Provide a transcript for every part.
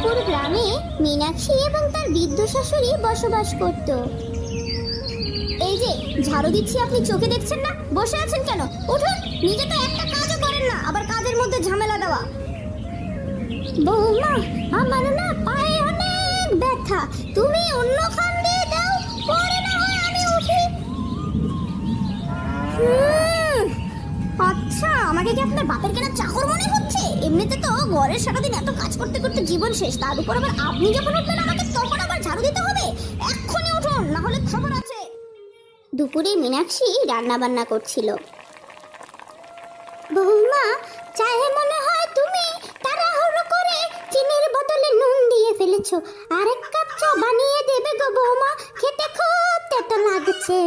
দূর গ্রামে মীনাক্ষী এবং তার বৃদ্ধ শাশুড়ি বসবাস করত। এই যে ঝাড়ু দিচ্ছি, আপনি চোখে দেখছেন না? বসে আছেন কেন? উঠুন, নিজে তো একটা কাজও করেন না, আবার কাজের মধ্যে ঝামেলা দেওয়া। বৌমা, আমার না পায়ে অনেক ব্যথা, তুমি অন্য খান দিয়ে দাও, পরে না হয় আমি উঠি। আচ্ছা, আমাকে কি আপনার বাপের কেনা চাকর মনে হচ্ছে? এমনিতে তো ঘরের সারাদিন এত কাজ করতে করতে জীবন শেষ, তার উপর আবার আপনি যখন উঠবেন আমাকে তখন আবার ঝাড়ু দিতে হবে। এক্ষুনি উঠুন, না হলে খবর আছে। দুপুরে মীনাক্ষী রান্না বান্না করছিল। বৌমা, চায়ে মনে হয় তুমি তাড়াহুড়ো করে চিনির বদলে নুন দিয়ে ফেলেছো, আরেক কাপ চা বানিয়ে দেবে গো বৌমা, খেতে খুব তেতো লাগছে।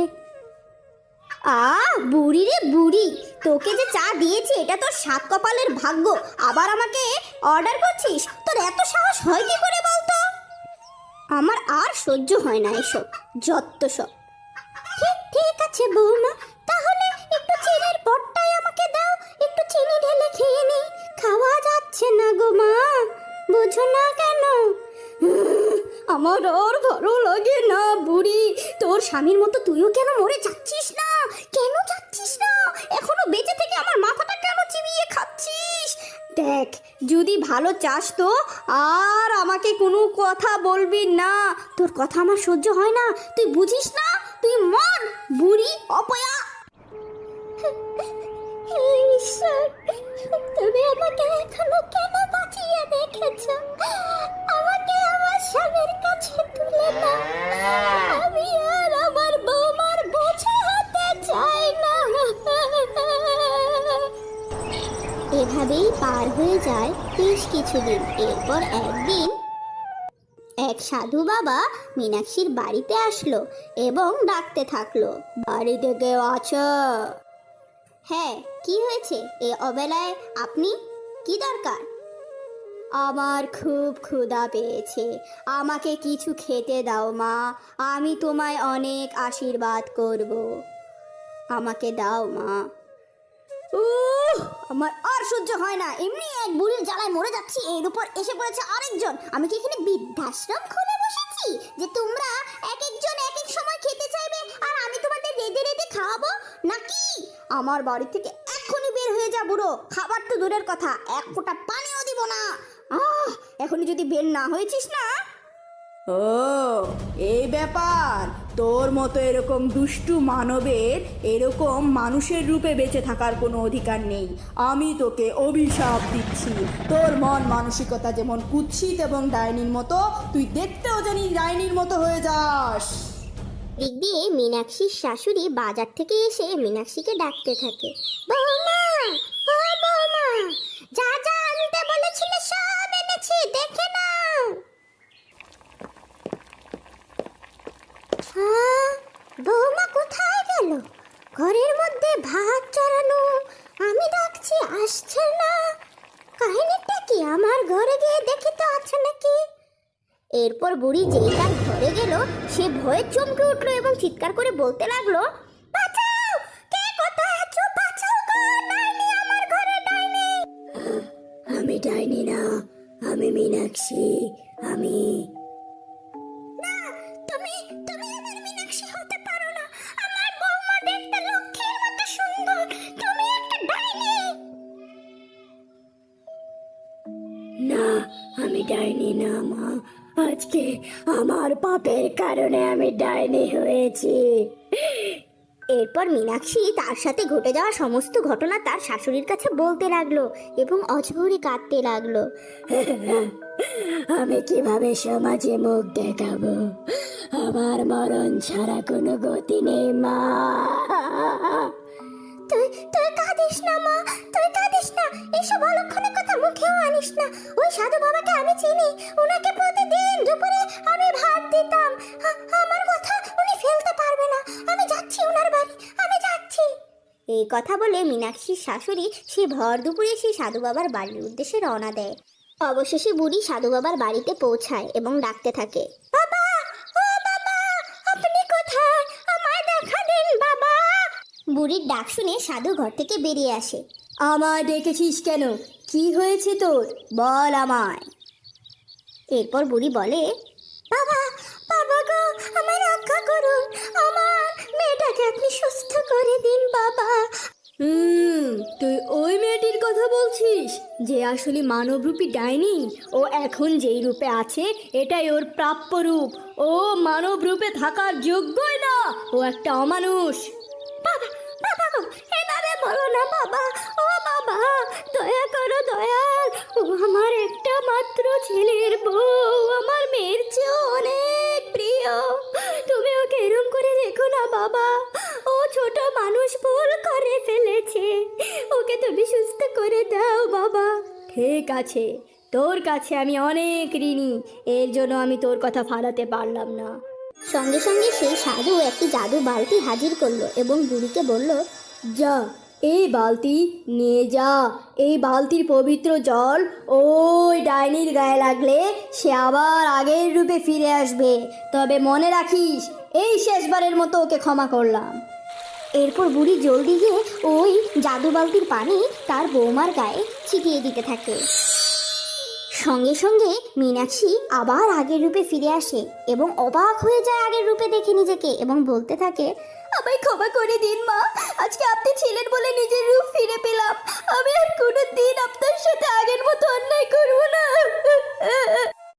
বুড়ি রে বুড়ি, তোকে যে চা দিয়েছি এটা তোর সাত কপালের ভাগ্য, আবার আমাকে অর্ডার করছিস? তোর এত সাহস হয় কি করে বলতো? আমার আর সহ্য হয় না এসব, যত সব। ঠিক ঠিক আছে বৌমা, তাহলে একটু চিনির পটটাই আমাকে দাও, একটু চিনি ঢেলে খেয়ে নি। খাওয়া যাচ্ছে না গো মা, বুঝো না কেন? আমার আর ভালো লাগে না বুড়ি, তোর স্বামীর মতো তুইও কেন মরে যাচ্ছিস না? কেন যাচ্ছিস না? এখনো বেঁচে থেকে আমার মাথাটা কেন চিবিয়ে খাচ্ছিস? দেখ, যদি ভালো চাস তো আর আমাকে কোনো কথা বলবি না, তোর কথা আমার সহ্য হয় না, তুই বুঝিস না? তুই মর বুড়ি অপয়া। ঈশ্বর, তুমি আমাকে এখনো কেন বাঁচিয়ে রেখেছ? আমাকে আমার স্বামীর কাছে তুলে না, আমি আর আমার বৌমার বোঝা হতে চাই না। এভাবেই পার হয়ে যায় বেশ কিছুদিন। এরপর একদিন এক সাধু বাবা মীনাক্ষীর বাড়িতে আসলো এবং ডাকতে থাকলো, বাড়িতে কেউ আছো? হ্যাঁ, কি হয়েছে এ অবেলায়? আপনি কি দরকার? আমার খুব ক্ষুধা পেয়েছে, আমাকে কিছু খেতে দাও মা, আমি তোমায় অনেক আশীর্বাদ করব, আমাকে দাও মা। আমার আর সহ্য হয় না, এমনি এক বুড়ির জ্বালায় মরে যাচ্ছি, এর উপর এসে পড়েছে আরেকজন। আমি কি এখানে বৃদ্ধাশ্রম খুলে বসেছি যে তোমরা এক একজন এক এক সময় খেতে চাইবে আর আমি তোমাদের রেঁধে রেঁধে খাওয়াবো নাকি? আমার বাড়ি থেকে এক্ষুনি বের হয়ে যা বুড়ো, খাবার তো দূরের কথা, এক ফোঁটা পানিও দিব না। এখনই যদি বের না হয়েছিস না। ও, এই ব্যাপার, তোর মতো এরকম দুষ্টু মানবের এরকম মানুষের রূপে বেঁচে থাকার কোনো অধিকার নেই। আমি তোকে অভিশাপ দিচ্ছি, তোর মন মানসিকতা যেমন কুৎসিত এবং ডাইনির মতো, তুই দেখতেও জানি ডাইনির মতো হয়ে যাস। দিক দিয়ে মীনাক্ষীর শাশুড়ি বাজার থেকে এসে মীনাক্ষীকে ডাকতে থাকে, বৌমা, ও বৌমা, যা যা আনতে বলেছিলে সব এনেছি, দেখে নাও। বৌমা কোথায় গেল? ঘরের মধ্যে ভাত চড়ানো, আমি ডাকছি আসছে না, কাহিনীটা কি? আমার ঘরে গিয়ে দেখি তো আছে নাকি। এরপর বুড়ি যেই তার ঘরে গেল, সে ভয়ে চমকে উঠলো এবং চিৎকার করে বলতে লাগলো, বাঁচাও, কে কোথায় আছো? বাঁচাও গো, ডাইনি আমার ঘরে, ডাইনি। আমি ডাইনি না, আমি মীনাক্ষী, আমি। না, তুমি তুমি আমার মীনাক্ষী হতে পারো না, আমার বৌমা দেখতে লক্ষ্মীর মতো সুন্দর, তুমি একটা ডাইনি। না, আমি ডাইনি না মা, আজকে আমার পাপের কারণে আমি ডাইনি হয়েছি। এরপর মীনাক্ষী তার সাথে ঘটে যাওয়া সমস্ত ঘটনা তার শাশুড়ির কাছে বলতে লাগলো এবং অঝরে কাঁদতে লাগলো। আমি কিভাবে সমাজে মুখ দেখাবো? আমার মরণ ছাড়া কোনো গতি নেই মা। তুই তুই কাঁদিস না মা, তুই কাঁদিস না, এসব অলক্ষণের কথা মুখেও আনিস না। ওই সাধু বাবাকে আমি চিনি, ওনাকে প্রতিদিন দুপুরে আমি ভাত দিতাম, আমার কথা উনি ফেলতে পারবে না, আমি যাচ্ছি ওনার বাড়ি, আমি যাচ্ছি। এই কথা বলে মীনাক্ষীর শাশুড়ি সে ভর দুপুরে সেই সাধু বাবার বাড়ির উদ্দেশ্যে রওনা দেয়। অবশেষে বুড়ি সাধু বাবার বাড়িতে পৌঁছায় এবং ডাকতে থাকে, বাবা, ও বাবা, আপনি কোথায়? আমায় দেখা দিন বাবা। বুড়ির ডাক শুনে সাধু ঘর থেকে বেরিয়ে আসে। আমায় ডেকেছিস কেন? কি হয়েছে তোর? বল আমায়। এরপর বুড়ি বলে, বাবা বাবা গো, আমায় রক্ষা করুন, আমার মেয়েটাকে আপনি সুস্থ করে দিন বাবা। তুই ওই মেয়েটির কথা বলছিস যে আসলে মানবরূপী ডাইনি? ও এখন যেই রূপে আছে এটাই ওর প্রাপ্য রূপ। ও মানব রূপে থাকার যোগ্যই না, ও একটা অমানুষ। বাবা বাবা গো, এভাবে বলো না বাবা, ও বাবা দয়া করো দয়াল, ও আমার একটা মাত্র ছেলের বউ, আমার মেয়ের চেয়েও অনেক প্রিয়, তুমি ওকে এরম করে রেখো না বাবা, ও ছোট মানুষ ভুল করে ফেলেছে, ওকে তুমি সুস্থ করে দাও বাবা। ঠিক আছে, তোর কাছে আমি অনেক ঋণী, এর জন্য আমি তোর কথা ফালাতে পারলাম না। সঙ্গে সঙ্গে সেই সাধু একটি জাদু বালতি হাজির করলো এবং বুড়িকে বলল, যা, এই বালতি নিয়ে যা। এই বালতির পবিত্র জল ওই ডাইনির গায়ে লাগলে সে আবার আগের রূপে ফিরে আসবে। তবে মনে রাখিস, এই শেষবারের মতো ওকে ক্ষমা করলাম। এরপর বুড়ি জলদি গিয়ে ওই জাদু বালতির পানি তার বৌমার গায়ে ছিটিয়ে দিতে থাকে। সঙ্গে সঙ্গে মীনাক্ষী আবার আগের রূপে ফিরে আসে এবং অবাক হয়ে যায় আগের রূপে দেখে নিজেকে, এবং বলতে থাকে, আমায় ক্ষমা করে দিন মা, আজকে আপনি ছিলেন বলে নিজের রূপ ফিরে পেলাম। আমি আর কোনো দিন আপনার সাথে আগের মতো অন্যায় করবো না।